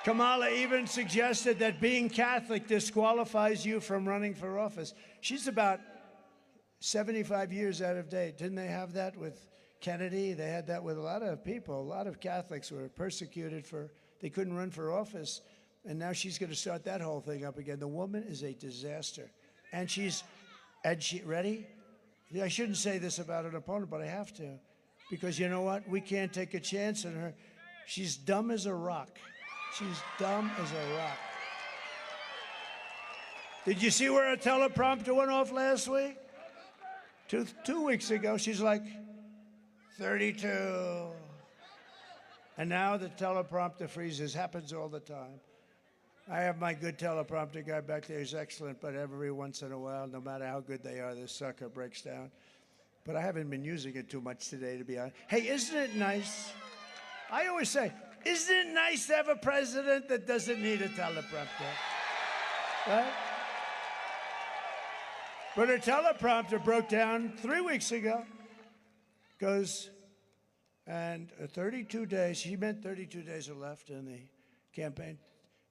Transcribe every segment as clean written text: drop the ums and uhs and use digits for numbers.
Kamala even suggested that being Catholic disqualifies you from running for office. She's about 75 years out of date. Didn't they have that with Kennedy? They had that with a lot of people. A lot of Catholics were persecuted they couldn't run for office. And now she's going to start that whole thing up again. The woman is a disaster. And ready? I shouldn't say this about an opponent, but I have to. Because you know what? We can't take a chance on her. She's dumb as a rock. She's dumb as a rock. Did you see where her teleprompter went off last week? Two weeks ago, she's like, 32. And now the teleprompter freezes. Happens all the time. I have my good teleprompter guy back there. He's excellent, but every once in a while, no matter how good they are, this sucker breaks down. But I haven't been using it too much today, to be honest. Hey, isn't it nice? I always say, isn't it nice to have a president that doesn't need a teleprompter? Right? But her teleprompter broke down 3 weeks ago. And 32 days, she meant 32 days are left in the campaign.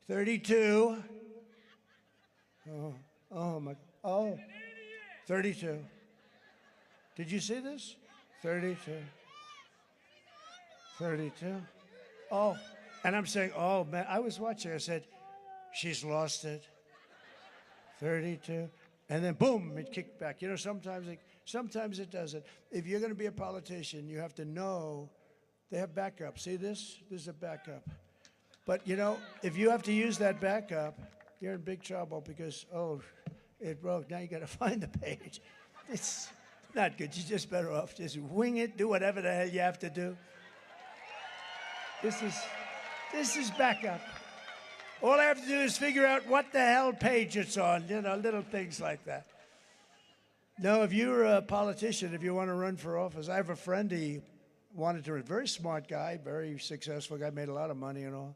32. Oh, 32. Did you see this? 32. 32. Oh, and I'm saying, oh, man, I was watching. I said, she's lost it. 32. And then, boom, it kicked back. You know, sometimes it doesn't. If you're going to be a politician, you have to know they have backup. See this? This is a backup. But, you know, if you have to use that backup, you're in big trouble because, oh, it broke. Now you got to find the page. It's not good. You're just better off just wing it, do whatever the hell you have to do. This is backup. All I have to do is figure out what the hell page it's on, you know, little things like that. No, if you're a politician, if you want to run for office, I have a friend, he wanted to, a very smart guy, very successful guy, made a lot of money and all.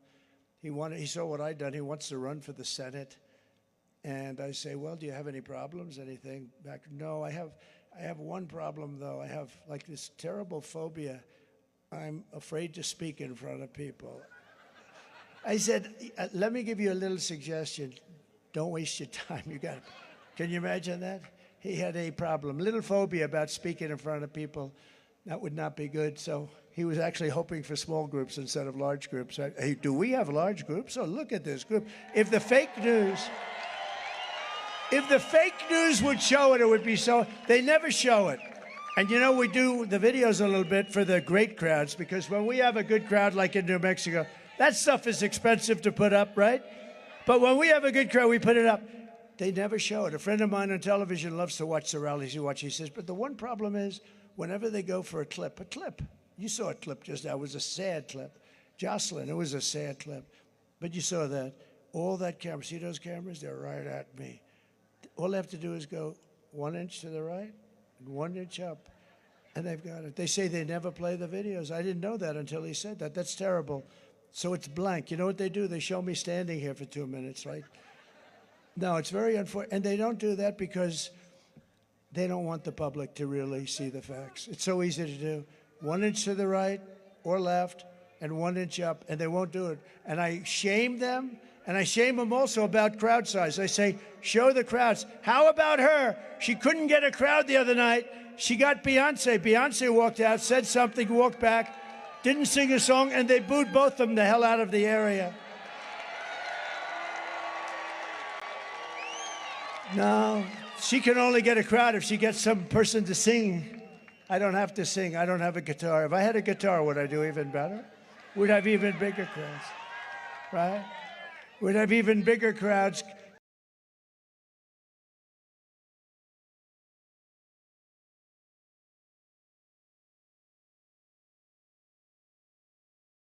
He saw what I'd done. He wants to run for the Senate. And I say, well, do you have any problems, anything? Back, no, I have one problem, though. I have, like, this terrible phobia. I'm afraid to speak in front of people. I said, let me give you a little suggestion. Don't waste your time. Can you imagine that? He had a problem, little phobia about speaking in front of people. That would not be good. So he was actually hoping for small groups instead of large groups. Hey, do we have large groups? Oh, look at this group. If the fake news would show it, it would be so. They never show it. And you know, we do the videos a little bit for the great crowds, because when we have a good crowd like in New Mexico, that stuff is expensive to put up, right? But when we have a good crowd, we put it up. They never show it. A friend of mine on television loves to watch the rallies. He says, but the one problem is whenever they go for a clip, you saw a clip just now. It was a sad clip. Jocelyn, it was a sad clip. But you saw that. All that camera, see those cameras? They're right at me. All they have to do is go 1 inch to the right and 1 inch up, and they've got it. They say they never play the videos. I didn't know that until he said that. That's terrible. So it's blank. You know what they do? They show me standing here for 2 minutes, right? No, it's very unfortunate. And they don't do that because they don't want the public to really see the facts. It's so easy to do. 1 inch to the right or left and 1 inch up, and they won't do it. And I shame them, and I shame them also about crowd size. I say, show the crowds. How about her? She couldn't get a crowd the other night. She got Beyonce. Beyonce walked out, said something, walked back, didn't sing a song, and they booed both of them the hell out of the area. No, she can only get a crowd if she gets some person to sing. I don't have to sing. I don't have a guitar. If I had a guitar, would I do even better? We'd have even bigger crowds, right? We'd have even bigger crowds.